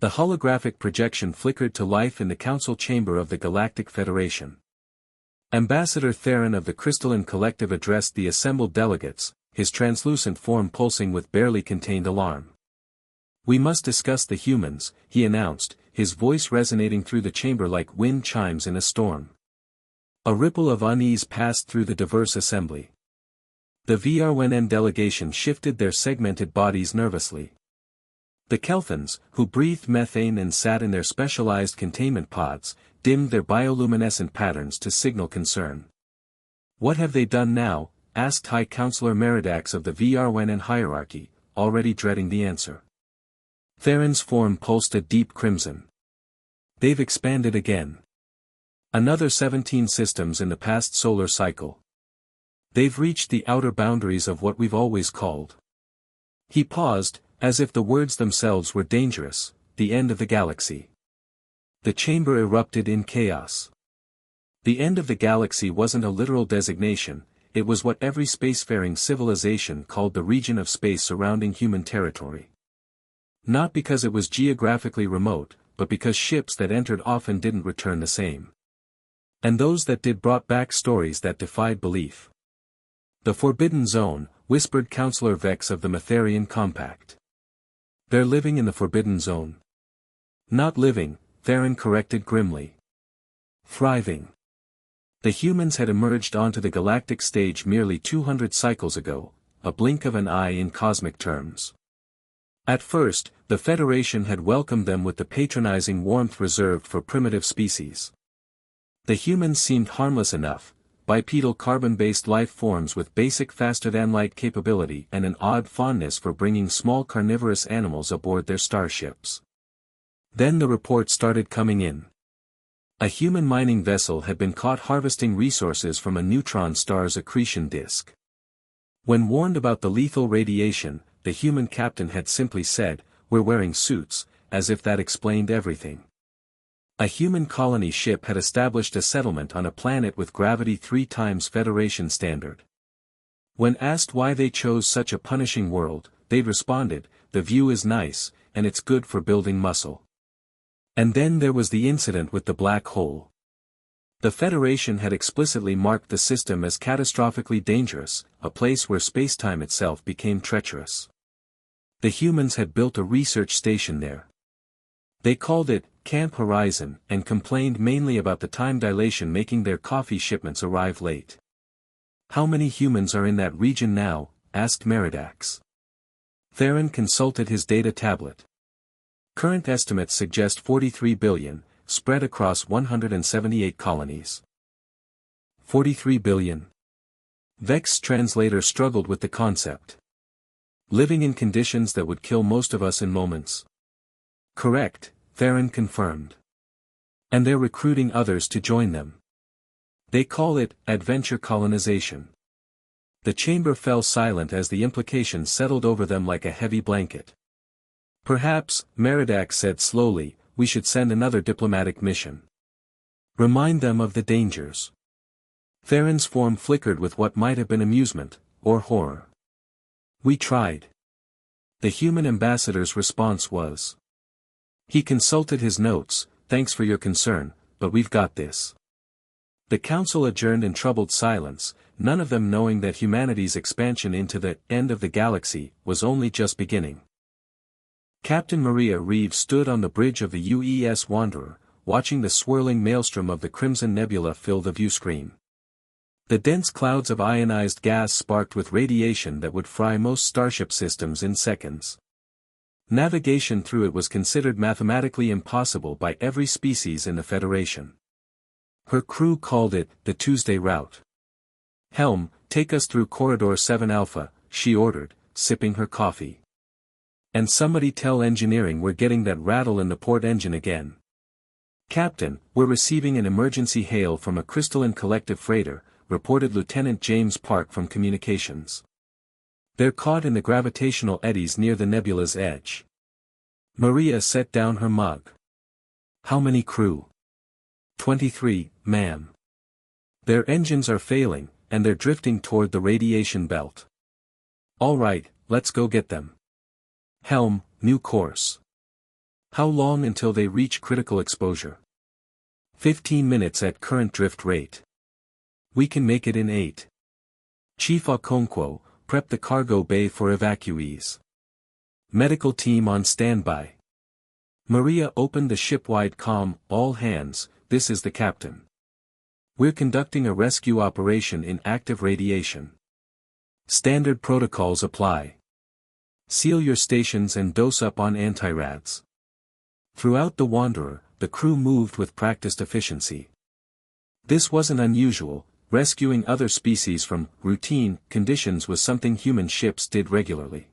The holographic projection flickered to life in the council chamber of the Galactic Federation. Ambassador Theron of the Crystalline Collective addressed the assembled delegates, his translucent form pulsing with barely contained alarm. "We must discuss the humans," he announced, his voice resonating through the chamber like wind chimes in a storm. A ripple of unease passed through the diverse assembly. The VRWNN delegation shifted their segmented bodies nervously. The Kelthans, who breathed methane and sat in their specialized containment pods, dimmed their bioluminescent patterns to signal concern. "What have they done now?" asked High Counselor Meridax of the VRWNN hierarchy, already dreading the answer. Theron's form pulsed a deep crimson. "They've expanded again. Another 17 systems in the past solar cycle. They've reached the outer boundaries of what we've always called." He paused, as if the words themselves were dangerous, the end of the galaxy. The chamber erupted in chaos. The end of the galaxy wasn't a literal designation, it was what every spacefaring civilization called the region of space surrounding human territory. Not because it was geographically remote, but because ships that entered often didn't return the same. And those that did brought back stories that defied belief. "The Forbidden Zone," whispered Counselor Vex of the Matherian Compact. "They're living in the Forbidden Zone." "Not living," Theron corrected grimly. "Thriving." The humans had emerged onto the galactic stage merely 200 cycles ago, a blink of an eye in cosmic terms. At first, the Federation had welcomed them with the patronizing warmth reserved for primitive species. The humans seemed harmless enough, bipedal carbon-based life forms with basic faster-than-light capability and an odd fondness for bringing small carnivorous animals aboard their starships. Then the reports started coming in. A human mining vessel had been caught harvesting resources from a neutron star's accretion disk. When warned about the lethal radiation, the human captain had simply said, "We're wearing suits," as if that explained everything. A human colony ship had established a settlement on a planet with gravity 3 times Federation standard. When asked why they chose such a punishing world, they'd responded, "The view is nice, and it's good for building muscle." And then there was the incident with the black hole. The Federation had explicitly marked the system as catastrophically dangerous, a place where spacetime itself became treacherous. The humans had built a research station there. They called it Camp Horizon and complained mainly about the time dilation making their coffee shipments arrive late. "How many humans are in that region now?" asked Meridax. Theron consulted his data tablet. Current estimates suggest 43 billion, spread across 178 colonies. 43 billion. Vex's translator struggled with the concept. "Living in conditions that would kill most of us in moments." "Correct," Theron confirmed. "And they're recruiting others to join them. They call it adventure colonization." The chamber fell silent as the implications settled over them like a heavy blanket. "Perhaps," Meridax said slowly, "we should send another diplomatic mission. Remind them of the dangers." Theron's form flickered with what might have been amusement, or horror. "We tried." The human ambassador's response was. He consulted his notes, "Thanks for your concern, but we've got this." The council adjourned in troubled silence, none of them knowing that humanity's expansion into the end of the galaxy was only just beginning. Captain Maria Reeves stood on the bridge of the UES Wanderer, watching the swirling maelstrom of the Crimson Nebula fill the viewscreen. The dense clouds of ionized gas sparked with radiation that would fry most starship systems in seconds. Navigation through it was considered mathematically impossible by every species in the Federation. Her crew called it the Tuesday route. "Helm, take us through Corridor 7 Alpha," she ordered, sipping her coffee. "And somebody tell engineering we're getting that rattle in the port engine again." "Captain, we're receiving an emergency hail from a Crystalline Collective freighter," reported Lieutenant James Park from communications. "They're caught in the gravitational eddies near the nebula's edge." Maria set down her mug. "How many crew?" 23, ma'am. "Their engines are failing, and they're drifting toward the radiation belt." "All right, let's go get them." "Helm, new course." How long until they reach critical exposure? 15 minutes at current drift rate. We can make it in 8. Chief Okonkwo, prep the cargo bay for evacuees. Medical team on standby. Maria opened the ship-wide comm. All hands, this is the captain. We're conducting a rescue operation in active radiation. Standard protocols apply. Seal your stations and dose up on antirads. Throughout the Wanderer, the crew moved with practiced efficiency. This wasn't unusual. Rescuing other species from routine conditions was something human ships did regularly.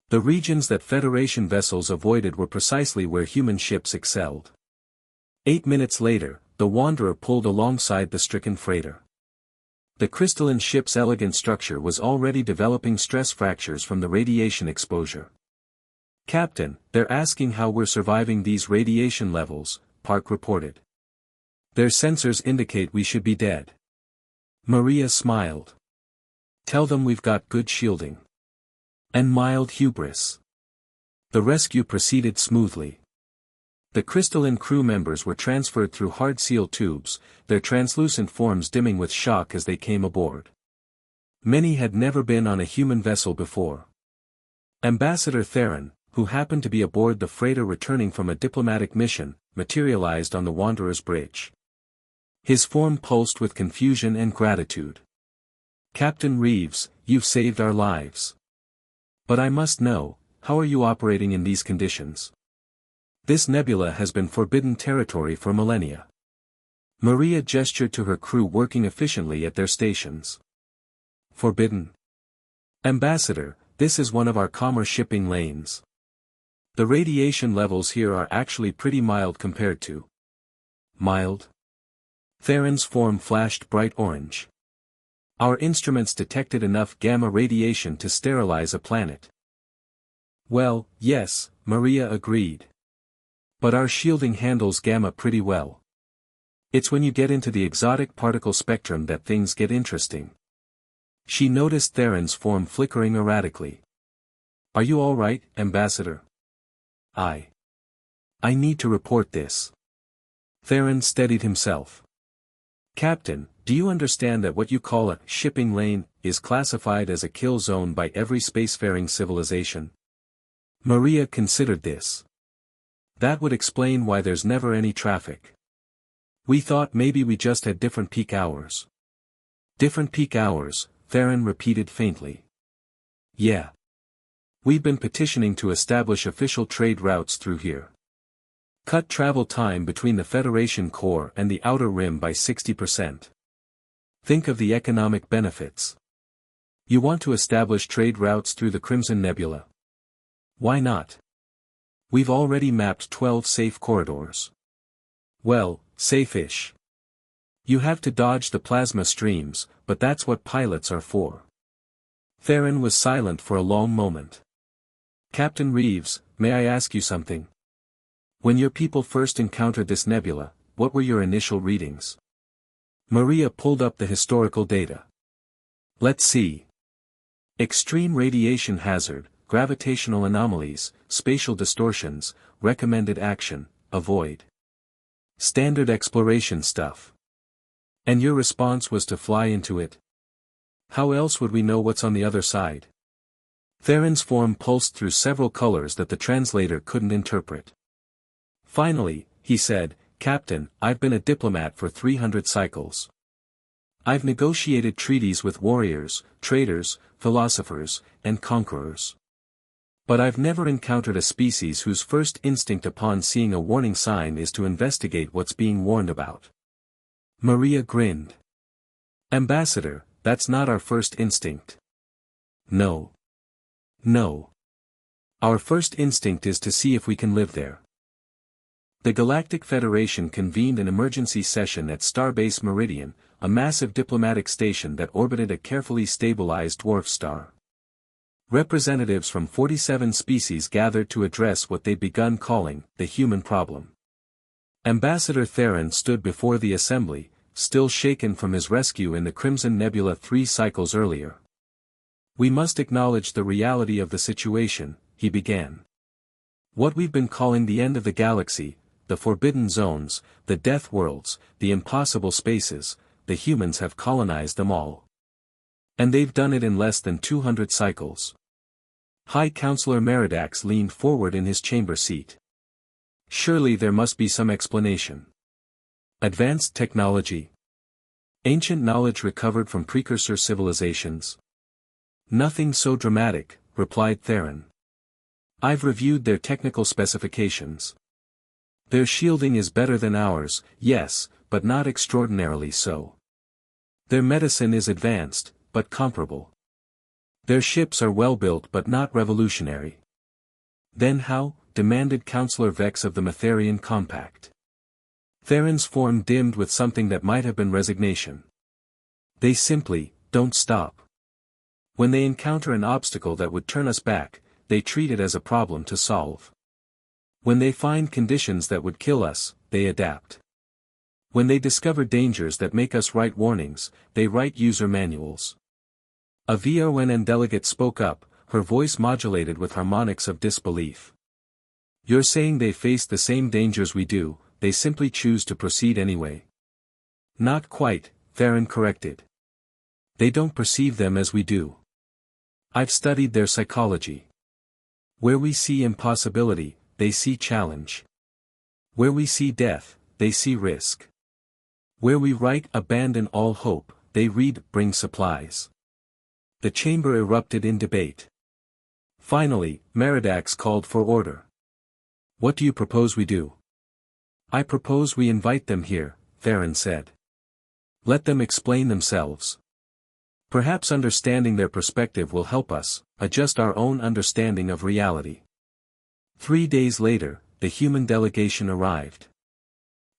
The regions that Federation vessels avoided were precisely where human ships excelled. 8 minutes later, the Wanderer pulled alongside the stricken freighter. The crystalline ship's elegant structure was already developing stress fractures from the radiation exposure. "Captain, they're asking how we're surviving these radiation levels," Park reported. "Their sensors indicate we should be dead." Maria smiled. "Tell them we've got good shielding." And mild hubris. The rescue proceeded smoothly. The crystalline crew members were transferred through hard seal tubes, their translucent forms dimming with shock as they came aboard. Many had never been on a human vessel before. Ambassador Theron, who happened to be aboard the freighter returning from a diplomatic mission, materialized on the Wanderer's bridge. His form pulsed with confusion and gratitude. "Captain Reeves, you've saved our lives. But I must know, how are you operating in these conditions? This nebula has been forbidden territory for millennia." Maria gestured to her crew working efficiently at their stations. "Forbidden? Ambassador, this is one of our commerce shipping lanes. The radiation levels here are actually pretty mild compared to..." "Mild?" Theron's form flashed bright orange. "Our instruments detected enough gamma radiation to sterilize a planet." "Well, yes," Maria agreed. "But our shielding handles gamma pretty well. It's when you get into the exotic particle spectrum that things get interesting." She noticed Theron's form flickering erratically. "Are you all right, Ambassador?" I need to report this." Theron steadied himself. "Captain, do you understand that what you call a shipping lane is classified as a kill zone by every spacefaring civilization?" Maria considered this. "That would explain why there's never any traffic. We thought maybe we just had different peak hours." "Different peak hours," Theron repeated faintly. "Yeah. We've been petitioning to establish official trade routes through here. Cut travel time between the Federation core and the Outer Rim by 60%. Think of the economic benefits. You want to establish trade routes through the Crimson Nebula? Why not? We've already mapped 12 safe corridors. Well, safe-ish. You have to dodge the plasma streams, but that's what pilots are for." Theron was silent for a long moment. "Captain Reeves, may I ask you something? When your people first encountered this nebula, what were your initial readings?" Maria pulled up the historical data. "Let's see. Extreme radiation hazard, gravitational anomalies, spatial distortions, recommended action, avoid. Standard exploration stuff. And your response was to fly into it? How else would we know what's on the other side?" Theron's form pulsed through several colors that the translator couldn't interpret. Finally, he said, "Captain, I've been a diplomat for 300 cycles. I've negotiated treaties with warriors, traders, philosophers, and conquerors. But I've never encountered a species whose first instinct upon seeing a warning sign is to investigate what's being warned about." Maria grinned. "Ambassador, that's not our first instinct. No. No. Our first instinct is to see if we can live there." The Galactic Federation convened an emergency session at Starbase Meridian, a massive diplomatic station that orbited a carefully stabilized dwarf star. Representatives from 47 species gathered to address what they'd begun calling the human problem. Ambassador Theron stood before the assembly, still shaken from his rescue in the Crimson Nebula 3 cycles earlier. "We must acknowledge the reality of the situation," he began. What we've been calling the end of the galaxy, the forbidden zones, the death worlds, the impossible spaces, the humans have colonized them all. And they've done it in less than 200 cycles. High Counselor Meridax leaned forward in his chamber seat. Surely there must be some explanation. Advanced technology. Ancient knowledge recovered from precursor civilizations. Nothing so dramatic, replied Theron. I've reviewed their technical specifications. Their shielding is better than ours, yes, but not extraordinarily so. Their medicine is advanced, but comparable. Their ships are well built but not revolutionary. Then how? Demanded Counselor Vex of the Matherian Compact. Theron's form dimmed with something that might have been resignation. They simply don't stop. When they encounter an obstacle that would turn us back, they treat it as a problem to solve. When they find conditions that would kill us, they adapt. When they discover dangers that make us write warnings, they write user manuals. A VRNN delegate spoke up, her voice modulated with harmonics of disbelief. You're saying they face the same dangers we do, they simply choose to proceed anyway. Not quite, Theron corrected. They don't perceive them as we do. I've studied their psychology. Where we see impossibility, they see challenge. Where we see death, they see risk. Where we write abandon all hope, they read bring supplies. The chamber erupted in debate. Finally, Meridax called for order. What do you propose we do? I propose we invite them here, Theron said. Let them explain themselves. Perhaps understanding their perspective will help us adjust our own understanding of reality. 3 days later, the human delegation arrived.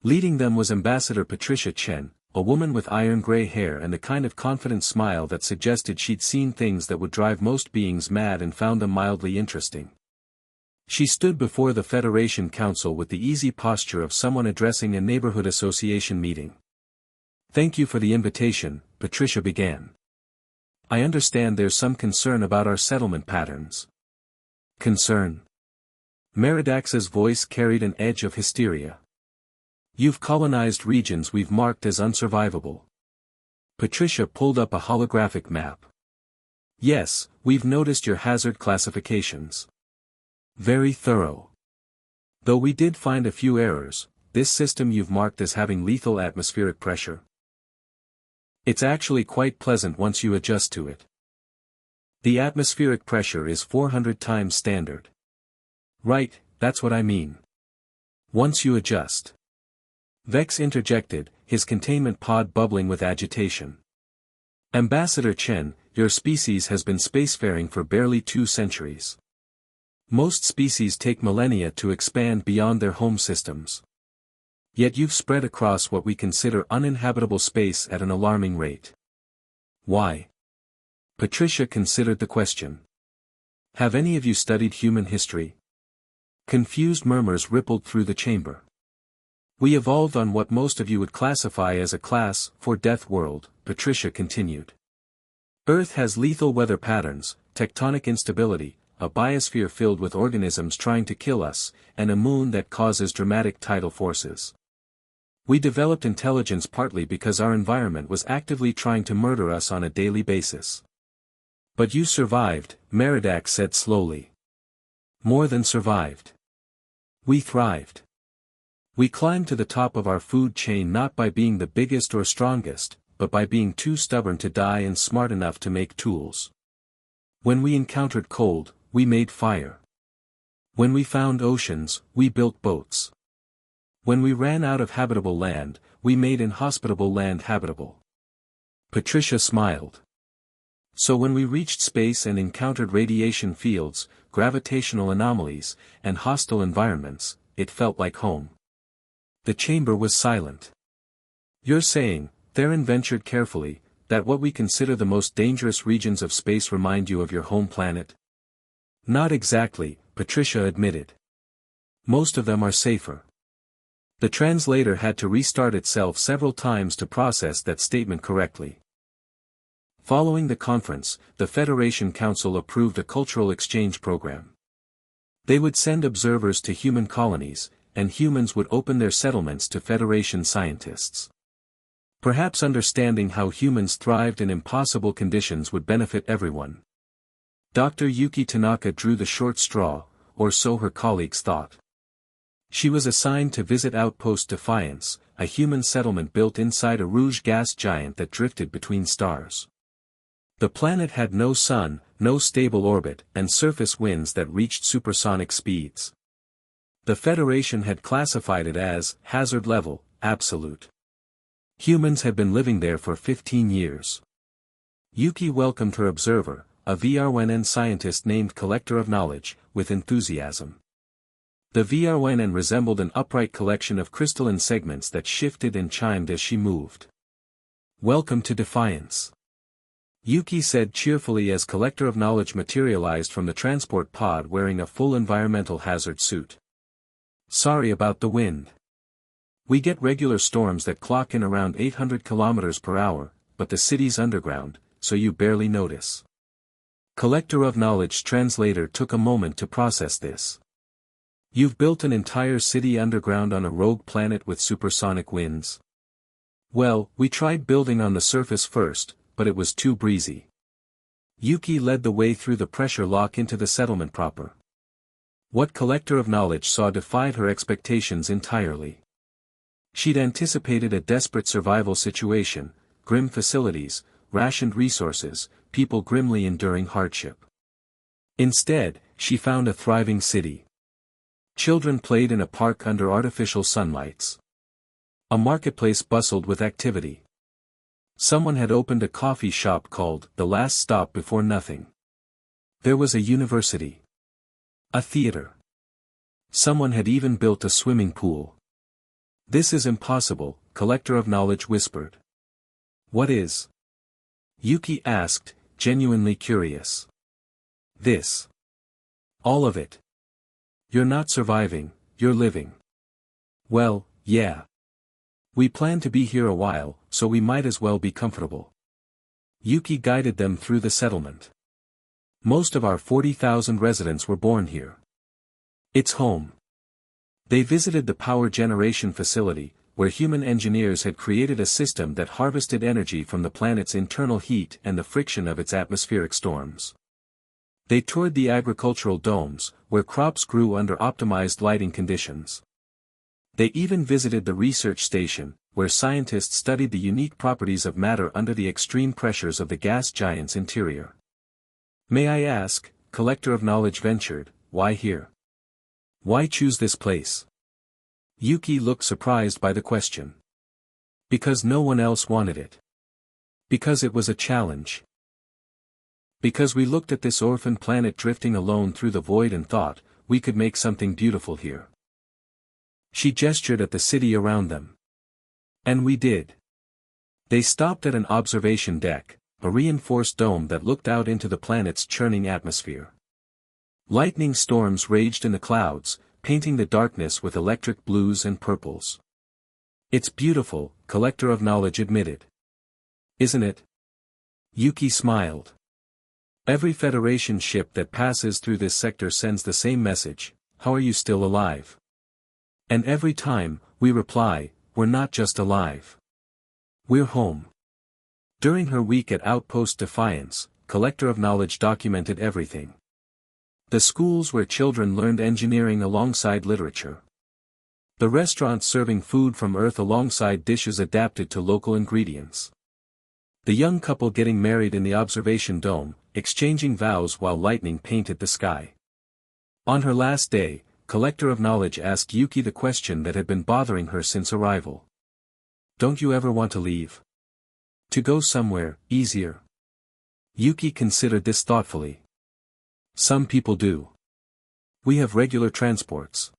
Leading them was Ambassador Patricia Chen, a woman with iron-gray hair and the kind of confident smile that suggested she'd seen things that would drive most beings mad and found them mildly interesting. She stood before the Federation Council with the easy posture of someone addressing a neighborhood association meeting. Thank you for the invitation, Patricia began. I understand there's some concern about our settlement patterns. Concern? Meridax's voice carried an edge of hysteria. You've colonized regions we've marked as unsurvivable. Patricia pulled up a holographic map. Yes, we've noticed your hazard classifications. Very thorough. Though we did find a few errors, this system you've marked as having lethal atmospheric pressure. It's actually quite pleasant once you adjust to it. The atmospheric pressure is 400 times standard. Right, that's what I mean. Once you adjust. Vex interjected, his containment pod bubbling with agitation. Ambassador Chen, your species has been spacefaring for barely 2 centuries. Most species take millennia to expand beyond their home systems. Yet you've spread across what we consider uninhabitable space at an alarming rate. Why? Patricia considered the question. Have any of you studied human history? Confused murmurs rippled through the chamber. We evolved on what most of you would classify as a class 4 death world, Patricia continued. Earth has lethal weather patterns, tectonic instability, a biosphere filled with organisms trying to kill us, and a moon that causes dramatic tidal forces. We developed intelligence partly because our environment was actively trying to murder us on a daily basis. But you survived, Meridax said slowly. More than survived. We thrived. We climbed to the top of our food chain not by being the biggest or strongest, but by being too stubborn to die and smart enough to make tools. When we encountered cold, we made fire. When we found oceans, we built boats. When we ran out of habitable land, we made inhospitable land habitable. Patricia smiled. So when we reached space and encountered radiation fields, gravitational anomalies, and hostile environments, it felt like home. The chamber was silent. You're saying, Theron ventured carefully, that what we consider the most dangerous regions of space remind you of your home planet? Not exactly, Patricia admitted. Most of them are safer. The translator had to restart itself several times to process that statement correctly. Following the conference, the Federation Council approved a cultural exchange program. They would send observers to human colonies, and humans would open their settlements to Federation scientists. Perhaps understanding how humans thrived in impossible conditions would benefit everyone. Dr. Yuki Tanaka drew the short straw, or so her colleagues thought. She was assigned to visit Outpost Defiance, a human settlement built inside a rouge gas giant that drifted between stars. The planet had no sun, no stable orbit, and surface winds that reached supersonic speeds. The Federation had classified it as hazard level, absolute. Humans had been living there for 15 years. Yuki welcomed her observer, a VRWNN scientist named Collector of Knowledge, with enthusiasm. The VRWNN resembled an upright collection of crystalline segments that shifted and chimed as she moved. "Welcome to Defiance," Yuki said cheerfully as Collector of Knowledge materialized from the transport pod wearing a full environmental hazard suit. "Sorry about the wind. We get regular storms that clock in around 800 kilometers per hour, but the city's underground, so you barely notice." Collector of Knowledge translator took a moment to process this. "You've built an entire city underground on a rogue planet with supersonic winds?" "Well, we tried building on the surface first, but it was too breezy." Yuki led the way through the pressure lock into the settlement proper. What Collector of Knowledge saw defied her expectations entirely. She'd anticipated a desperate survival situation, grim facilities, rationed resources, people grimly enduring hardship. Instead, she found a thriving city. Children played in a park under artificial sunlights. A marketplace bustled with activity. Someone had opened a coffee shop called The Last Stop Before Nothing. There was a university. A theater. Someone had even built a swimming pool. "This is impossible," Collector of Knowledge whispered. "What is?" Yuki asked, genuinely curious. "This. All of it. You're not surviving, you're living." "Well, yeah. We plan to be here a while, so we might as well be comfortable." Yuki guided them through the settlement. "Most of our 40,000 residents were born here. It's home." They visited the power generation facility, where human engineers had created a system that harvested energy from the planet's internal heat and the friction of its atmospheric storms. They toured the agricultural domes, where crops grew under optimized lighting conditions. They even visited the research station, where scientists studied the unique properties of matter under the extreme pressures of the gas giant's interior. "May I ask," Collector of Knowledge ventured, "why here? Why choose this place?" Yuki looked surprised by the question. "Because no one else wanted it. Because it was a challenge. Because we looked at this orphan planet drifting alone through the void and thought, we could make something beautiful here." She gestured at the city around them. "And we did." They stopped at an observation deck, a reinforced dome that looked out into the planet's churning atmosphere. Lightning storms raged in the clouds, painting the darkness with electric blues and purples. "It's beautiful," Collector of Knowledge admitted. "Isn't it?" Yuki smiled. "Every Federation ship that passes through this sector sends the same message, 'How are you still alive?' And every time, we reply, 'We're not just alive. We're home.'" During her week at Outpost Defiance, Collector of Knowledge documented everything. The schools where children learned engineering alongside literature. The restaurants serving food from Earth alongside dishes adapted to local ingredients. The young couple getting married in the observation dome, exchanging vows while lightning painted the sky. On her last day, Collector of Knowledge asked Yuki the question that had been bothering her since arrival. "Don't you ever want to leave? To go somewhere easier?" Yuki considered this thoughtfully. "Some people do. We have regular transports.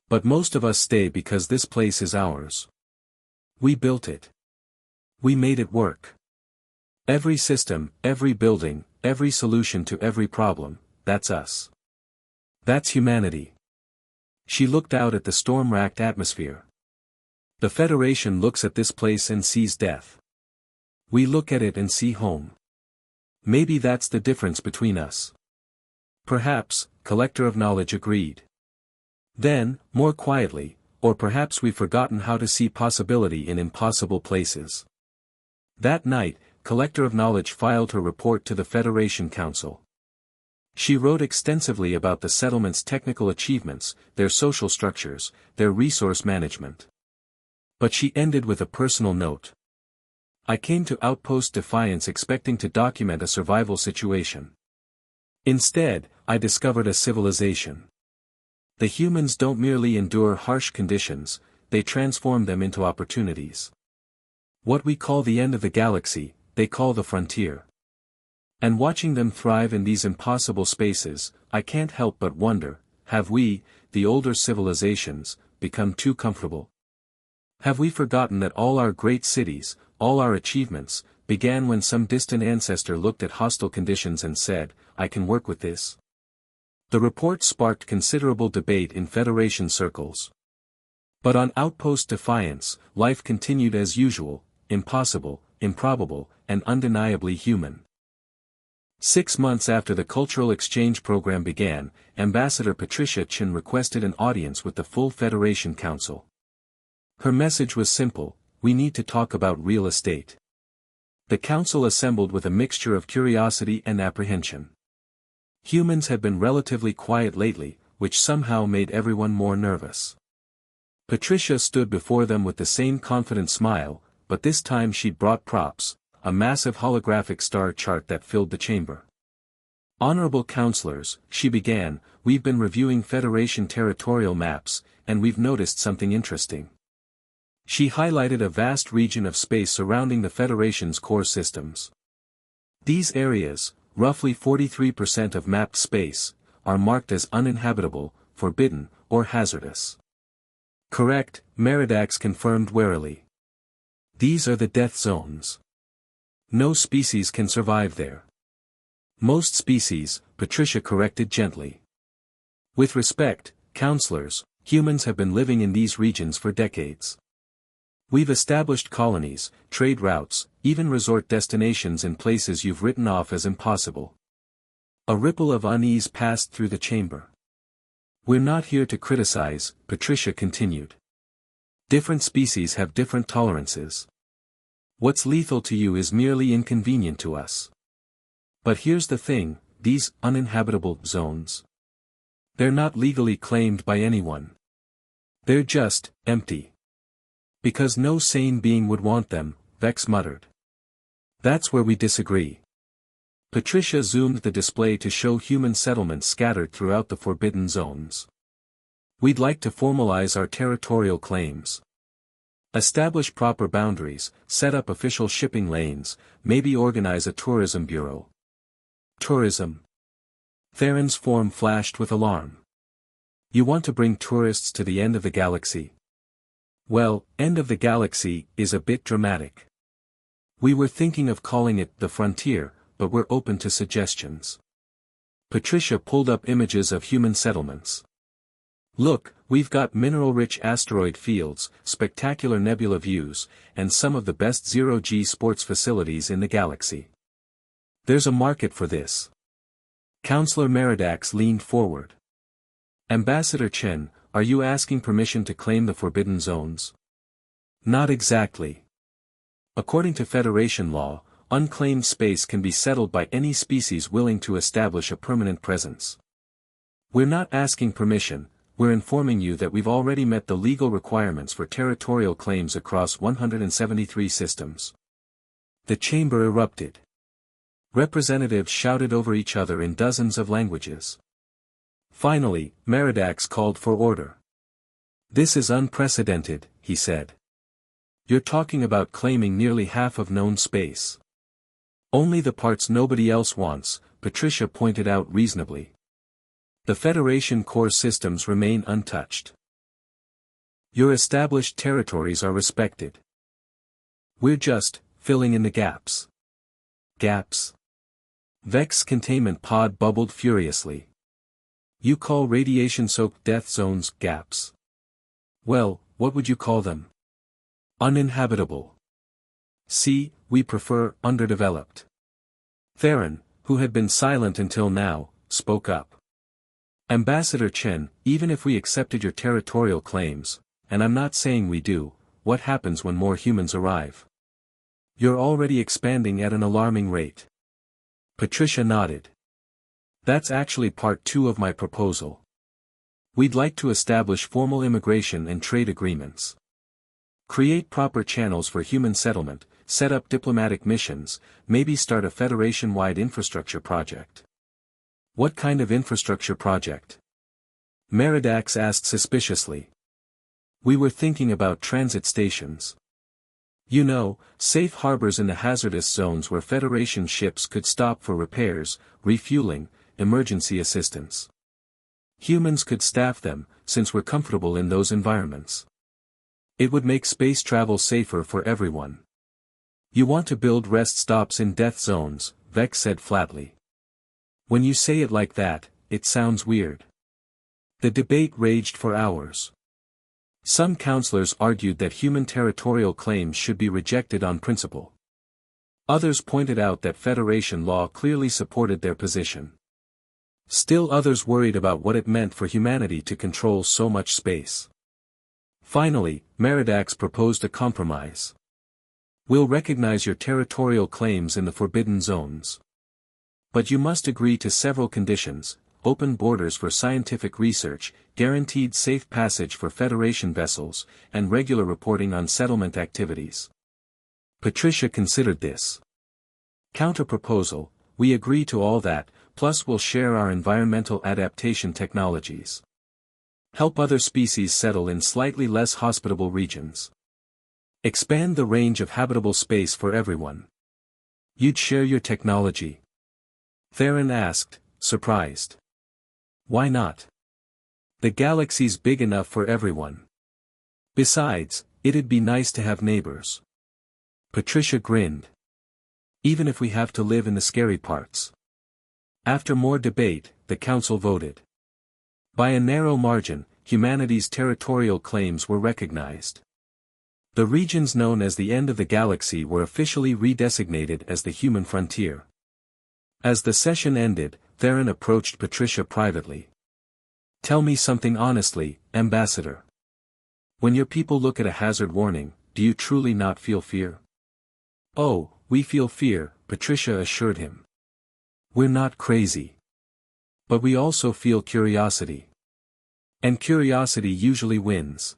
But most of us stay because this place is ours. We built it. We made it work. Every system, every building, every solution to every problem, that's us. That's humanity." She looked out at the storm-racked atmosphere. "The Federation looks at this place and sees death. We look at it and see home. Maybe that's the difference between us." Perhaps, Collector of Knowledge agreed. Then, more quietly, or perhaps we've forgotten how to see possibility in impossible places. That night, Collector of Knowledge filed her report to the Federation Council. She wrote extensively about the settlement's technical achievements, their social structures, their resource management. But she ended with a personal note. I came to Outpost Defiance expecting to document a survival situation. Instead, I discovered a civilization. The humans don't merely endure harsh conditions, they transform them into opportunities. What we call the end of the galaxy, they call the frontier. And watching them thrive in these impossible spaces, I can't help but wonder, have we, the older civilizations, become too comfortable? Have we forgotten that all our great cities, all our achievements, began when some distant ancestor looked at hostile conditions and said, I can work with this? The report sparked considerable debate in Federation circles. But on Outpost Defiance, life continued as usual, impossible, improbable, and undeniably human. 6 months after the cultural exchange program began, Ambassador Patricia Chen requested an audience with the full Federation Council. Her message was simple: we need to talk about real estate. The council assembled with a mixture of curiosity and apprehension. Humans had been relatively quiet lately, which somehow made everyone more nervous. Patricia stood before them with the same confident smile, but this time she'd brought props, a massive holographic star chart that filled the chamber. Honorable councilors, she began, we've been reviewing Federation territorial maps, and we've noticed something interesting. She highlighted a vast region of space surrounding the Federation's core systems. These areas, roughly 43% of mapped space, are marked as uninhabitable, forbidden, or hazardous. Correct, Meridax confirmed warily. These are the death zones. No species can survive there. Most species, Patricia corrected gently. With respect, counselors, humans have been living in these regions for decades. We've established colonies, trade routes, even resort destinations in places you've written off as impossible. A ripple of unease passed through the chamber. We're not here to criticize, Patricia continued. Different species have different tolerances. What's lethal to you is merely inconvenient to us. But here's the thing, these uninhabitable zones. They're not legally claimed by anyone. They're just empty. Because no sane being would want them, Vex muttered. That's where we disagree. Patricia zoomed the display to show human settlements scattered throughout the forbidden zones. We'd like to formalize our territorial claims. Establish proper boundaries, set up official shipping lanes, maybe organize a tourism bureau. Tourism. Theron's form flashed with alarm. You want to bring tourists to the end of the galaxy? Well, end of the galaxy is a bit dramatic. We were thinking of calling it the frontier, but we're open to suggestions. Patricia pulled up images of human settlements. Look, we've got mineral-rich asteroid fields, spectacular nebula views, and some of the best zero-G sports facilities in the galaxy. There's a market for this. Councillor Meridax leaned forward. Ambassador Chen, are you asking permission to claim the forbidden zones? Not exactly. According to Federation law, unclaimed space can be settled by any species willing to establish a permanent presence. We're not asking permission, we're informing you that we've already met the legal requirements for territorial claims across 173 systems. The chamber erupted. Representatives shouted over each other in dozens of languages. Finally, Meridax called for order. This is unprecedented, he said. You're talking about claiming nearly half of known space. Only the parts nobody else wants, Patricia pointed out reasonably. The Federation core systems remain untouched. Your established territories are respected. We're just filling in the gaps. Gaps? Vex containment pod bubbled furiously. You call radiation-soaked death zones gaps? Well, what would you call them? Uninhabitable. See, we prefer underdeveloped. Theron, who had been silent until now, spoke up. Ambassador Chen, even if we accepted your territorial claims, and I'm not saying we do, what happens when more humans arrive? You're already expanding at an alarming rate. Patricia nodded. That's actually part 2 of my proposal. We'd like to establish formal immigration and trade agreements. Create proper channels for human settlement, set up diplomatic missions, maybe start a Federation-wide infrastructure project. What kind of infrastructure project? Meridax asked suspiciously. We were thinking about transit stations. You know, safe harbors in the hazardous zones where Federation ships could stop for repairs, refueling, emergency assistance. Humans could staff them, since we're comfortable in those environments. It would make space travel safer for everyone. You want to build rest stops in death zones, Vex said flatly. When you say it like that, it sounds weird. The debate raged for hours. Some counselors argued that human territorial claims should be rejected on principle. Others pointed out that Federation law clearly supported their position. Still others worried about what it meant for humanity to control so much space. Finally, Meridax proposed a compromise. We'll recognize your territorial claims in the forbidden zones. But you must agree to several conditions: open borders for scientific research, guaranteed safe passage for Federation vessels, and regular reporting on settlement activities. Patricia considered this. Counter-proposal: we agree to all that, plus we'll share our environmental adaptation technologies. Help other species settle in slightly less hospitable regions. Expand the range of habitable space for everyone. You'd share your technology? Theron asked, surprised. Why not? The galaxy's big enough for everyone. Besides, it'd be nice to have neighbors. Patricia grinned. Even if we have to live in the scary parts. After more debate, the council voted. By a narrow margin, humanity's territorial claims were recognized. The regions known as the end of the galaxy were officially redesignated as the human frontier. As the session ended, Theron approached Patricia privately. Tell me something honestly, Ambassador. When your people look at a hazard warning, do you truly not feel fear? Oh, we feel fear, Patricia assured him. We're not crazy. But we also feel curiosity. And curiosity usually wins.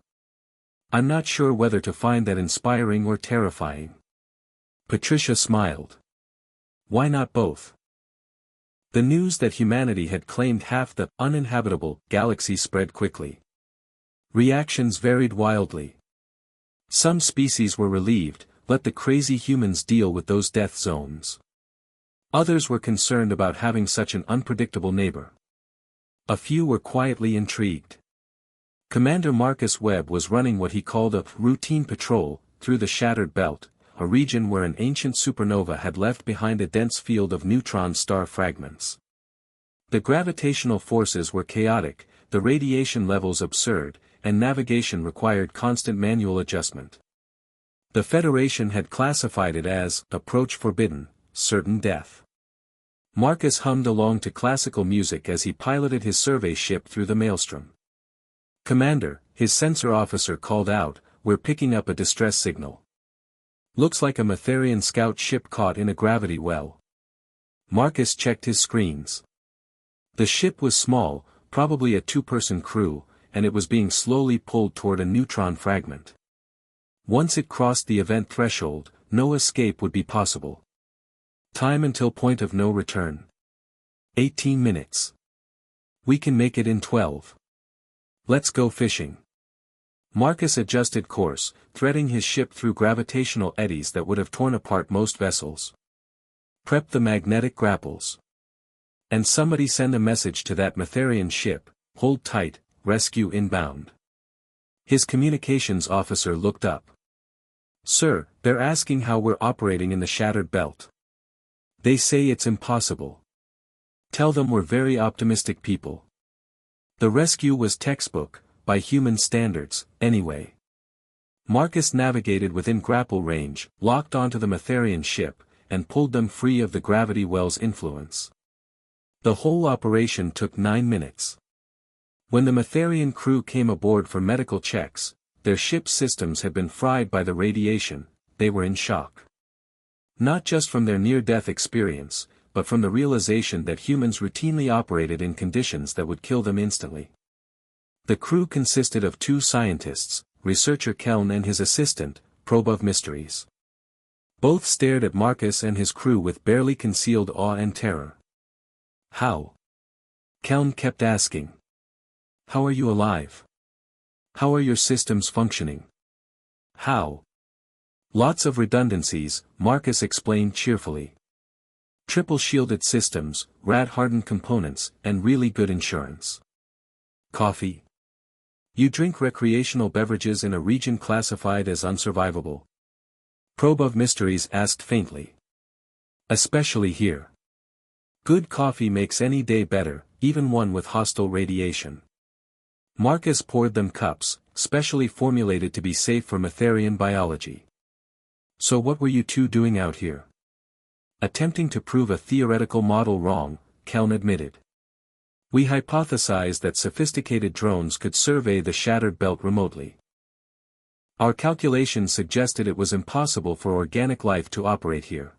I'm not sure whether to find that inspiring or terrifying. Patricia smiled. Why not both? The news that humanity had claimed half the uninhabitable galaxy spread quickly. Reactions varied wildly. Some species were relieved, let the crazy humans deal with those death zones. Others were concerned about having such an unpredictable neighbor. A few were quietly intrigued. Commander Marcus Webb was running what he called a routine patrol through the Shattered Belt, a region where an ancient supernova had left behind a dense field of neutron star fragments. The gravitational forces were chaotic, the radiation levels absurd, and navigation required constant manual adjustment. The Federation had classified it as approach forbidden, certain death. Marcus hummed along to classical music as he piloted his survey ship through the maelstrom. Commander, his sensor officer called out, we're picking up a distress signal. Looks like a Matherian scout ship caught in a gravity well. Marcus checked his screens. The ship was small, probably a two-person crew, and it was being slowly pulled toward a neutron fragment. Once it crossed the event threshold, no escape would be possible. Time until point of no return. 18 minutes. We can make it in 12. Let's go fishing. Marcus adjusted course, threading his ship through gravitational eddies that would have torn apart most vessels. Prep the magnetic grapples. And somebody send a message to that Matherian ship, hold tight, rescue inbound. His communications officer looked up. Sir, they're asking how we're operating in the Shattered Belt. They say it's impossible. Tell them we're very optimistic people. The rescue was textbook, by human standards, anyway. Marcus navigated within grapple range, locked onto the Matherian ship, and pulled them free of the gravity well's influence. The whole operation took 9 minutes. When the Matherian crew came aboard for medical checks, their ship's systems had been fried by the radiation. They were in shock. Not just from their near-death experience, but from the realization that humans routinely operated in conditions that would kill them instantly. The crew consisted of 2 scientists, researcher Keln and his assistant, Probe of Mysteries. Both stared at Marcus and his crew with barely concealed awe and terror. How? Keln kept asking. How are you alive? How are your systems functioning? How? Lots of redundancies, Marcus explained cheerfully. Triple-shielded systems, rad-hardened components, and really good insurance. Coffee? You drink recreational beverages in a region classified as unsurvivable? Probe of Mysteries asked faintly. Especially here. Good coffee makes any day better, even one with hostile radiation. Marcus poured them cups, specially formulated to be safe for Matherian biology. So what were you 2 doing out here? Attempting to prove a theoretical model wrong, Keln admitted. We hypothesized that sophisticated drones could survey the shattered belt remotely. Our calculations suggested it was impossible for organic life to operate here.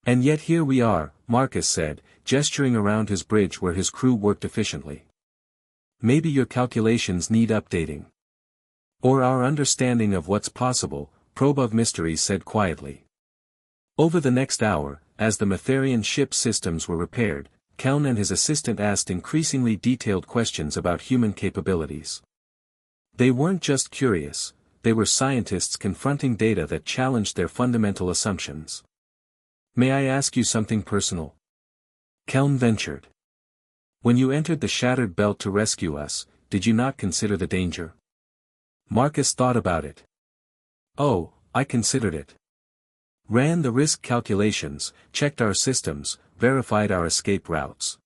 And yet here we are, Marcus said, gesturing around his bridge where his crew worked efficiently. Maybe your calculations need updating. Or our understanding of what's possible, Probe of Mysteries said quietly. Over the next hour, as the Matherian ship systems were repaired, Keln and his assistant asked increasingly detailed questions about human capabilities. They weren't just curious, they were scientists confronting data that challenged their fundamental assumptions. May I ask you something personal? Keln ventured. When you entered the shattered belt to rescue us, did you not consider the danger? Marcus thought about it. Oh, I considered it. Ran the risk calculations, checked our systems, verified our escape routes.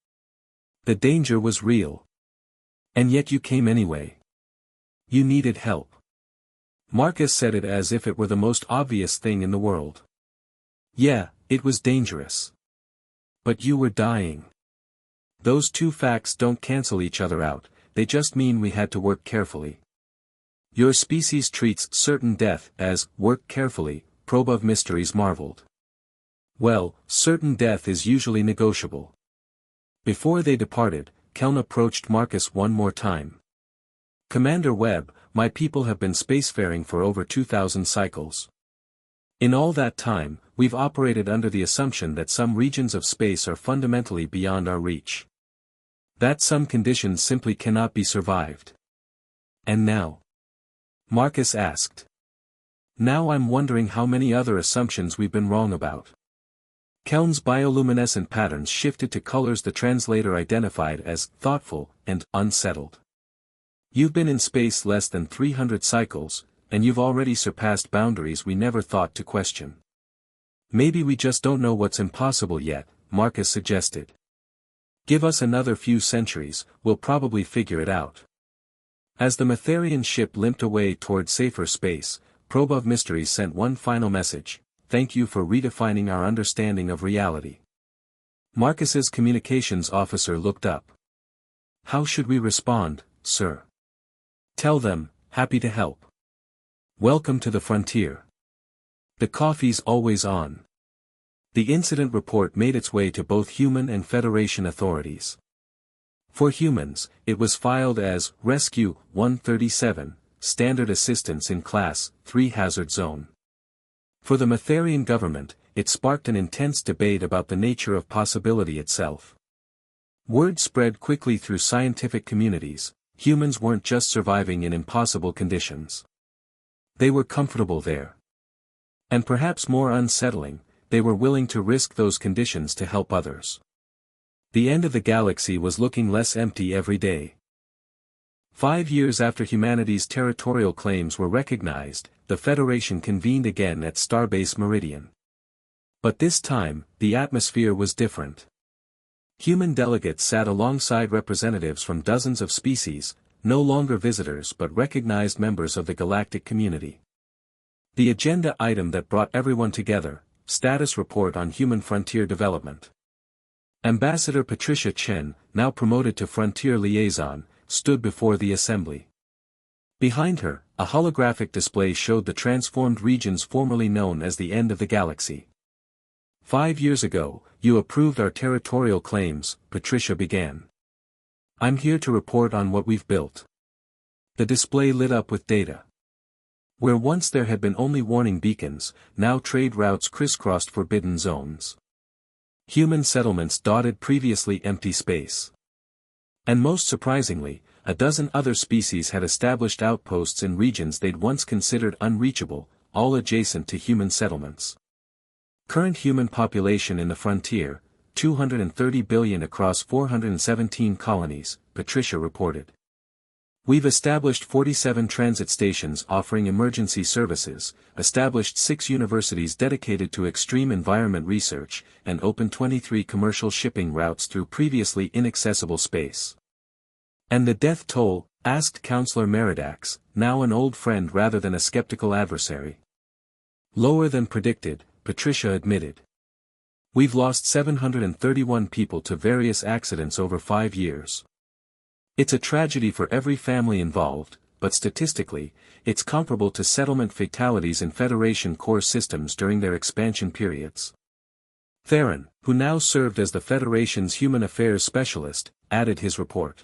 The danger was real. And yet you came anyway. You needed help. Marcus said it as if it were the most obvious thing in the world. Yeah, it was dangerous. But you were dying. Those 2 facts don't cancel each other out, they just mean we had to work carefully. Your species treats certain death as work carefully, Probe of Mysteries marveled. Well, certain death is usually negotiable. Before they departed, Keln approached Marcus one more time. Commander Webb, my people have been spacefaring for over 2,000 cycles. In all that time, we've operated under the assumption that some regions of space are fundamentally beyond our reach. That some conditions simply cannot be survived. And now? Marcus asked. Now I'm wondering how many other assumptions we've been wrong about. Keln's bioluminescent patterns shifted to colors the translator identified as thoughtful and unsettled. You've been in space less than 300 cycles, and you've already surpassed boundaries we never thought to question. Maybe we just don't know what's impossible yet, Marcus suggested. Give us another few centuries, we'll probably figure it out. As the Matherian ship limped away toward safer space, Probe of Mysteries sent one final message: thank you for redefining our understanding of reality. Marcus's communications officer looked up. How should we respond, sir? Tell them, happy to help. Welcome to the frontier. The coffee's always on. The incident report made its way to both human and Federation authorities. For humans, it was filed as Rescue 137, Standard Assistance in Class 3 Hazard Zone. For the Matherian government, it sparked an intense debate about the nature of possibility itself. Word spread quickly through scientific communities: humans weren't just surviving in impossible conditions. They were comfortable there. And perhaps more unsettling, they were willing to risk those conditions to help others. The end of the galaxy was looking less empty every day. 5 years after humanity's territorial claims were recognized, the Federation convened again at Starbase Meridian. But this time, the atmosphere was different. Human delegates sat alongside representatives from dozens of species, no longer visitors but recognized members of the galactic community. The agenda item that brought everyone together: Status Report on Human Frontier Development. Ambassador Patricia Chen, now promoted to Frontier Liaison, stood before the assembly. Behind her, a holographic display showed the transformed regions formerly known as the end of the galaxy. 5 years ago, you approved our territorial claims, Patricia began. I'm here to report on what we've built. The display lit up with data. Where once there had been only warning beacons, now trade routes crisscrossed forbidden zones. Human settlements dotted previously empty space. And most surprisingly, a dozen other species had established outposts in regions they'd once considered unreachable, all adjacent to human settlements. Current human population in the frontier, 230 billion across 417 colonies, Patricia reported. We've established 47 transit stations offering emergency services, established 6 universities dedicated to extreme environment research, and opened 23 commercial shipping routes through previously inaccessible space. And the death toll? Asked Counselor Meridax, now an old friend rather than a skeptical adversary. Lower than predicted, Patricia admitted. We've lost 731 people to various accidents over 5 years. It's a tragedy for every family involved, but statistically, it's comparable to settlement fatalities in Federation core systems during their expansion periods. Theron, who now served as the Federation's Human Affairs Specialist, added his report.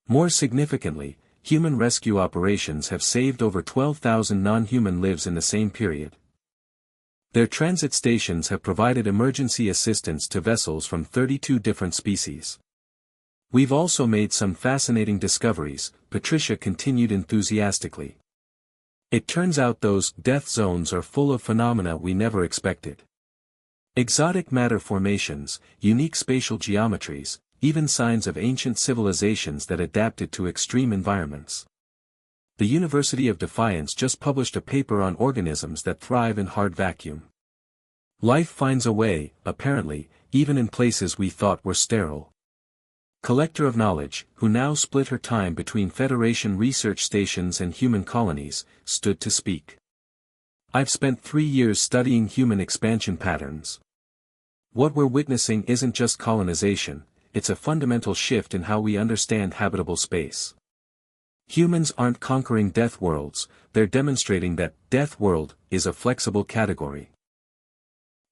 More significantly, human rescue operations have saved over 12,000 non-human lives in the same period. Their transit stations have provided emergency assistance to vessels from 32 different species. We've also made some fascinating discoveries, Patricia continued enthusiastically. It turns out those death zones are full of phenomena we never expected. Exotic matter formations, unique spatial geometries, even signs of ancient civilizations that adapted to extreme environments. The University of Defiance just published a paper on organisms that thrive in hard vacuum. Life finds a way, apparently, even in places we thought were sterile. Collector of Knowledge, who now split her time between Federation research stations and human colonies, stood to speak. I've spent 3 years studying human expansion patterns. What we're witnessing isn't just colonization, it's a fundamental shift in how we understand habitable space. Humans aren't conquering death worlds, they're demonstrating that death world is a flexible category.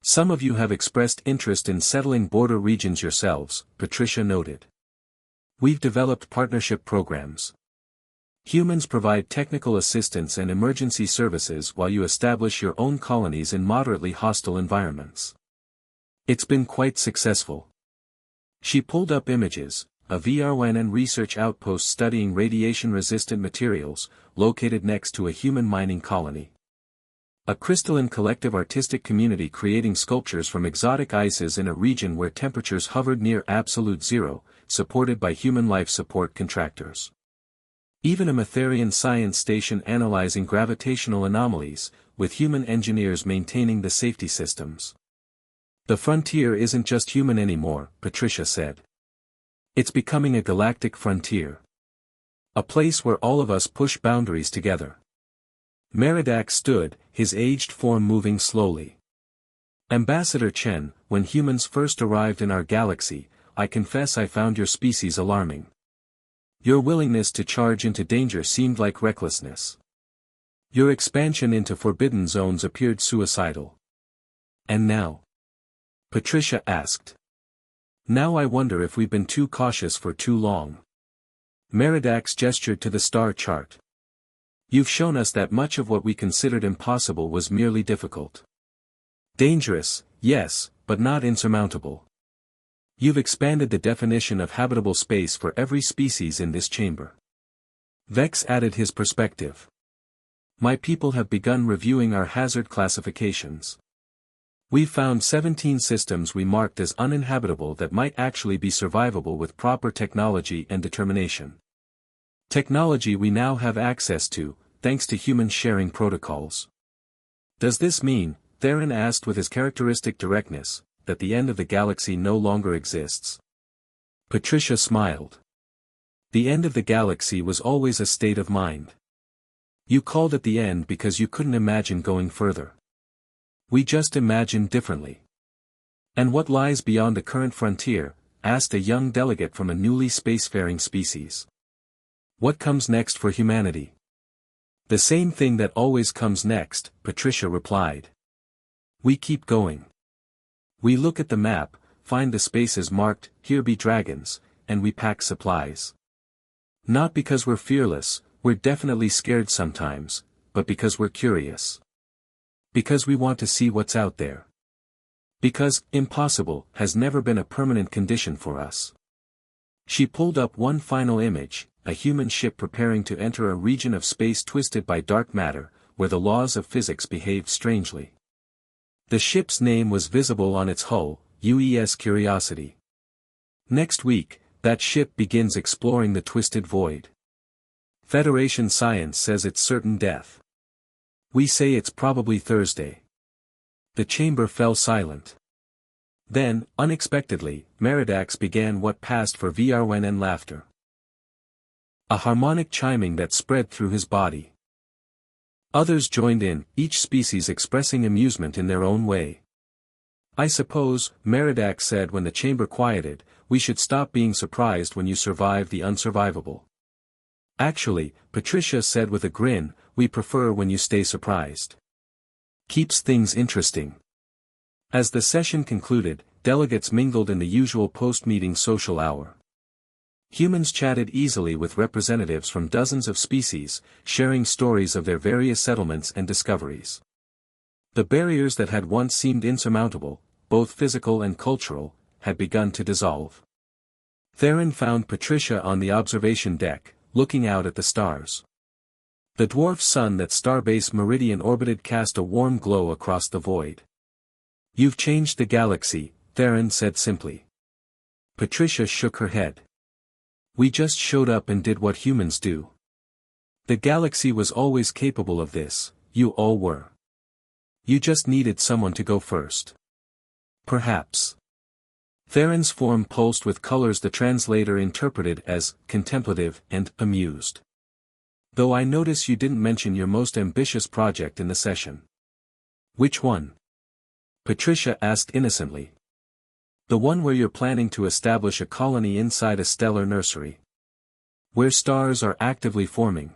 Some of you have expressed interest in settling border regions yourselves, Patricia noted. We've developed partnership programs. Humans provide technical assistance and emergency services while you establish your own colonies in moderately hostile environments. It's been quite successful. She pulled up images, a VRNN research outpost studying radiation-resistant materials, located next to a human mining colony. A crystalline collective artistic community creating sculptures from exotic ices in a region where temperatures hovered near absolute zero, supported by human life support contractors. Even a Matherian science station analyzing gravitational anomalies, with human engineers maintaining the safety systems. The frontier isn't just human anymore, Patricia said. It's becoming a galactic frontier. A place where all of us push boundaries together. Meridax stood, his aged form moving slowly. Ambassador Chen, when humans first arrived in our galaxy, I confess I found your species alarming. Your willingness to charge into danger seemed like recklessness. Your expansion into forbidden zones appeared suicidal. And now? Patricia asked. Now I wonder if we've been too cautious for too long. Meridax gestured to the star chart. You've shown us that much of what we considered impossible was merely difficult. Dangerous, yes, but not insurmountable. You've expanded the definition of habitable space for every species in this chamber. Vex added his perspective. My people have begun reviewing our hazard classifications. We've found 17 systems we marked as uninhabitable that might actually be survivable with proper technology and determination. Technology we now have access to, thanks to human sharing protocols. Does this mean, Theron asked with his characteristic directness, that the end of the galaxy no longer exists? Patricia smiled. The end of the galaxy was always a state of mind. You called it the end because you couldn't imagine going further. We just imagined differently. And what lies beyond the current frontier? Asked a young delegate from a newly spacefaring species. What comes next for humanity? The same thing that always comes next, Patricia replied. We keep going. We look at the map, find the spaces marked, "Here be dragons," and we pack supplies. Not because we're fearless, we're definitely scared sometimes, but because we're curious. Because we want to see what's out there. Because impossible has never been a permanent condition for us. She pulled up one final image, a human ship preparing to enter a region of space twisted by dark matter, where the laws of physics behaved strangely. The ship's name was visible on its hull, UES Curiosity. Next week, that ship begins exploring the twisted void. Federation science says it's certain death. We say it's probably Thursday. The chamber fell silent. Then, unexpectedly, Meridax began what passed for VRWN laughter. A harmonic chiming that spread through his body. Others joined in, each species expressing amusement in their own way. I suppose, Meridax said when the chamber quieted, we should stop being surprised when you survive the unsurvivable. Actually, Patricia said with a grin, we prefer when you stay surprised. Keeps things interesting. As the session concluded, delegates mingled in the usual post-meeting social hour. Humans chatted easily with representatives from dozens of species, sharing stories of their various settlements and discoveries. The barriers that had once seemed insurmountable, both physical and cultural, had begun to dissolve. Theron found Patricia on the observation deck, looking out at the stars. The dwarf sun that Starbase Meridian orbited cast a warm glow across the void. You've changed the galaxy, Theron said simply. Patricia shook her head. We just showed up and did what humans do. The galaxy was always capable of this, you all were. You just needed someone to go first. Perhaps. Theron's form pulsed with colors the translator interpreted as contemplative and amused. Though I notice you didn't mention your most ambitious project in the session. Which one? Patricia asked innocently. The one where you're planning to establish a colony inside a stellar nursery. Where stars are actively forming.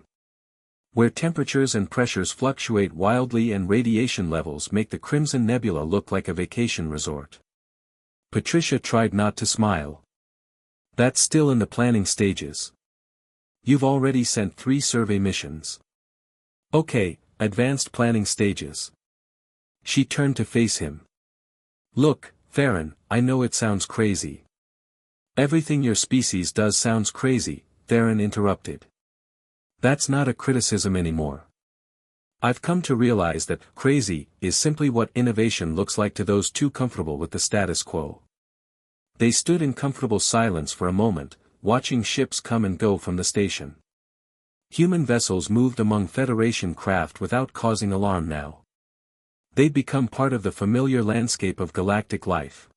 Where temperatures and pressures fluctuate wildly and radiation levels make the Crimson Nebula look like a vacation resort. Patricia tried not to smile. That's still in the planning stages. You've already sent 3 survey missions. Okay, advanced planning stages. She turned to face him. Look, Theron, I know it sounds crazy. Everything your species does sounds crazy, Theron interrupted. That's not a criticism anymore. I've come to realize that crazy is simply what innovation looks like to those too comfortable with the status quo. They stood in comfortable silence for a moment, watching ships come and go from the station. Human vessels moved among Federation craft without causing alarm now. They'd become part of the familiar landscape of galactic life.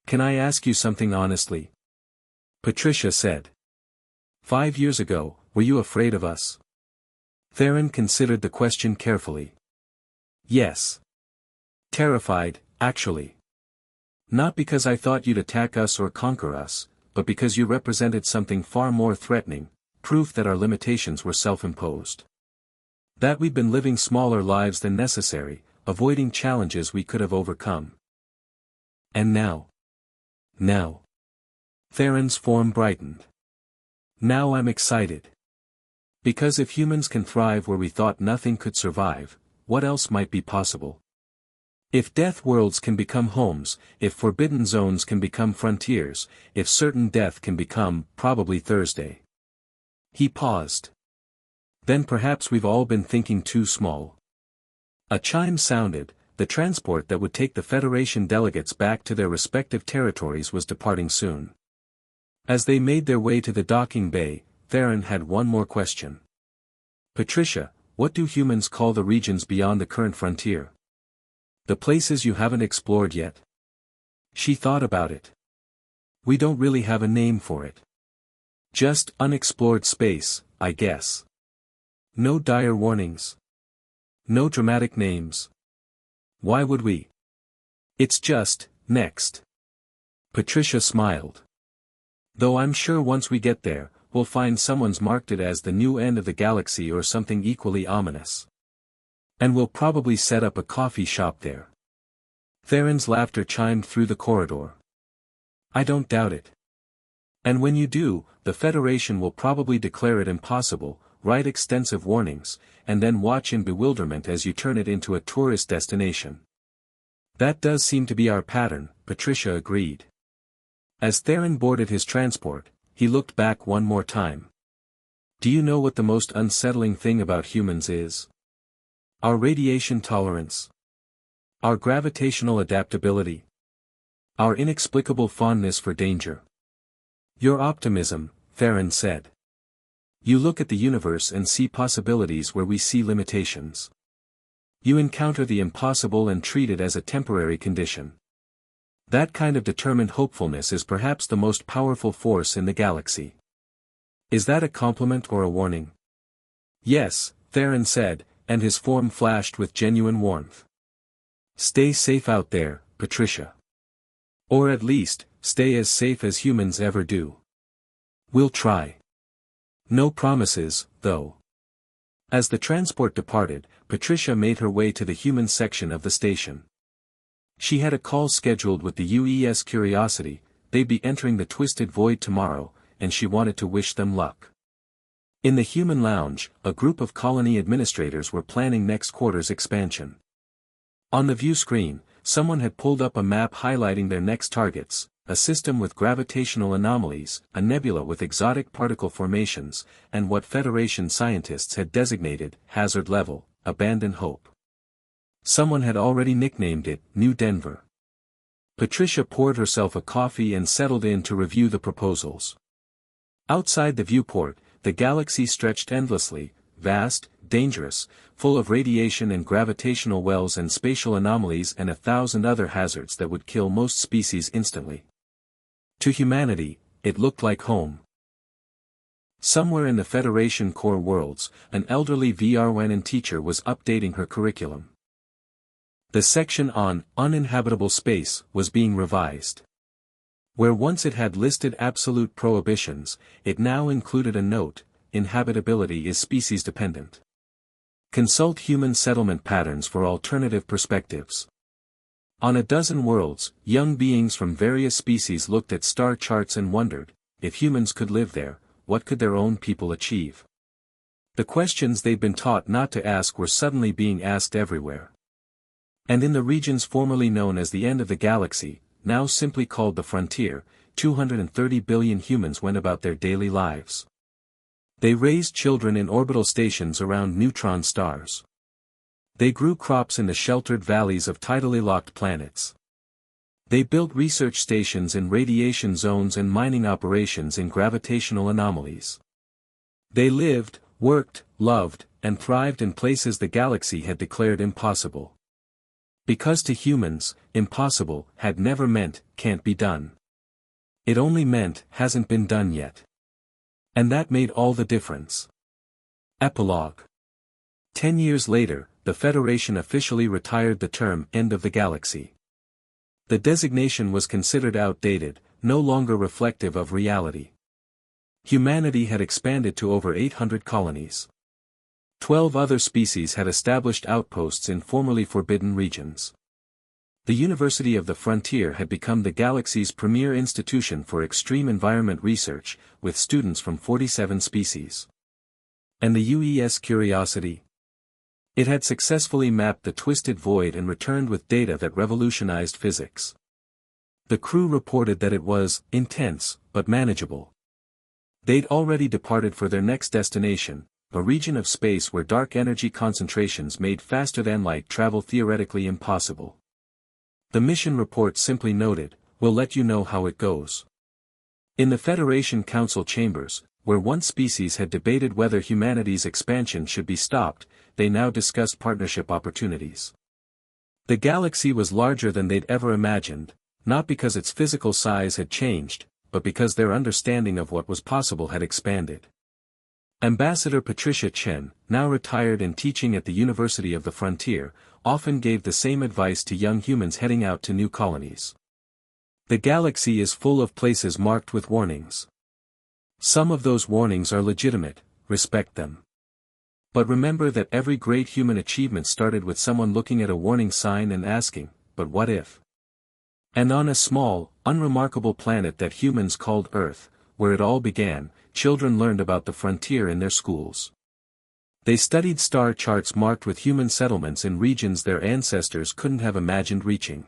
Can I ask you something honestly? Patricia said. 5 years ago, were you afraid of us? Theron considered the question carefully. Yes. Terrified, actually. Not because I thought you'd attack us or conquer us, but because you represented something far more threatening, proof that our limitations were self-imposed. That we'd been living smaller lives than necessary, avoiding challenges we could have overcome. And now? Now. Theron's form brightened. Now I'm excited. Because if humans can thrive where we thought nothing could survive, what else might be possible? If death worlds can become homes, if forbidden zones can become frontiers, if certain death can become, probably Thursday. He paused. Then perhaps we've all been thinking too small. A chime sounded, the transport that would take the Federation delegates back to their respective territories was departing soon. As they made their way to the docking bay, Theron had one more question. Patricia, what do humans call the regions beyond the current frontier? The places you haven't explored yet? She thought about it. We don't really have a name for it. Just unexplored space, I guess. No dire warnings. No dramatic names. Why would we? It's just, next. Patricia smiled. Though I'm sure once we get there, we'll find someone's marked it as the new end of the galaxy or something equally ominous. And we'll probably set up a coffee shop there. Theron's laughter chimed through the corridor. I don't doubt it. And when you do, the Federation will probably declare it impossible, write extensive warnings, and then watch in bewilderment as you turn it into a tourist destination. That does seem to be our pattern, Patricia agreed. As Theron boarded his transport, he looked back one more time. Do you know what the most unsettling thing about humans is? Our radiation tolerance. Our gravitational adaptability. Our inexplicable fondness for danger. Your optimism, Theron said. You look at the universe and see possibilities where we see limitations. You encounter the impossible and treat it as a temporary condition. That kind of determined hopefulness is perhaps the most powerful force in the galaxy. Is that a compliment or a warning? Yes, Theron said, and his form flashed with genuine warmth. Stay safe out there, Patricia. Or at least, stay as safe as humans ever do. We'll try. No promises, though. As the transport departed, Patricia made her way to the human section of the station. She had a call scheduled with the UES Curiosity, they'd be entering the Twisted Void tomorrow, and she wanted to wish them luck. In the human lounge, a group of colony administrators were planning next quarter's expansion. On the view screen, someone had pulled up a map highlighting their next targets, a system with gravitational anomalies, a nebula with exotic particle formations, and what Federation scientists had designated, hazard level, abandon hope. Someone had already nicknamed it, New Denver. Patricia poured herself a coffee and settled in to review the proposals. Outside the viewport, the galaxy stretched endlessly, vast, dangerous, full of radiation and gravitational wells and spatial anomalies and 1,000 other hazards that would kill most species instantly. To humanity, it looked like home. Somewhere in the Federation core worlds, an elderly VRWAN teacher was updating her curriculum. The section on uninhabitable space was being revised. Where once it had listed absolute prohibitions, it now included a note, inhabitability is species dependent. Consult human settlement patterns for alternative perspectives. On a dozen worlds, young beings from various species looked at star charts and wondered, if humans could live there, what could their own people achieve? The questions they'd been taught not to ask were suddenly being asked everywhere. And in the regions formerly known as the end of the galaxy, now simply called the frontier, 230 billion humans went about their daily lives. They raised children in orbital stations around neutron stars. They grew crops in the sheltered valleys of tidally locked planets. They built research stations in radiation zones and mining operations in gravitational anomalies. They lived, worked, loved, and thrived in places the galaxy had declared impossible. Because to humans, impossible had never meant, can't be done. It only meant, hasn't been done yet. And that made all the difference. Epilogue. 10 years later, the Federation officially retired the term end of the galaxy. The designation was considered outdated, no longer reflective of reality. Humanity had expanded to over 800 colonies. 12 other species had established outposts in formerly forbidden regions. The University of the Frontier had become the galaxy's premier institution for extreme environment research, with students from 47 species. And the UES Curiosity? It had successfully mapped the Twisted Void and returned with data that revolutionized physics. The crew reported that it was intense, but manageable. They'd already departed for their next destination, a region of space where dark energy concentrations made faster-than-light travel theoretically impossible. The mission report simply noted, "We'll let you know how it goes." In the Federation Council chambers, where one species had debated whether humanity's expansion should be stopped, they now discussed partnership opportunities. The galaxy was larger than they'd ever imagined, not because its physical size had changed, but because their understanding of what was possible had expanded. Ambassador Patricia Chen, now retired and teaching at the University of the Frontier, often gave the same advice to young humans heading out to new colonies. The galaxy is full of places marked with warnings. Some of those warnings are legitimate, respect them. But remember that every great human achievement started with someone looking at a warning sign and asking, but what if? And on a small, unremarkable planet that humans called Earth, where it all began, children learned about the frontier in their schools. They studied star charts marked with human settlements in regions their ancestors couldn't have imagined reaching.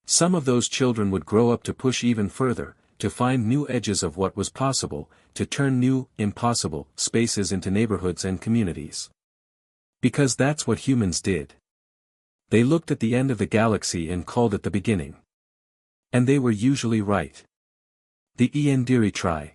Some of those children would grow up to push even further, to find new edges of what was possible, to turn new, impossible, spaces into neighborhoods and communities. Because that's what humans did. They looked at the end of the galaxy and called it the beginning. And they were usually right. The Iendiri try.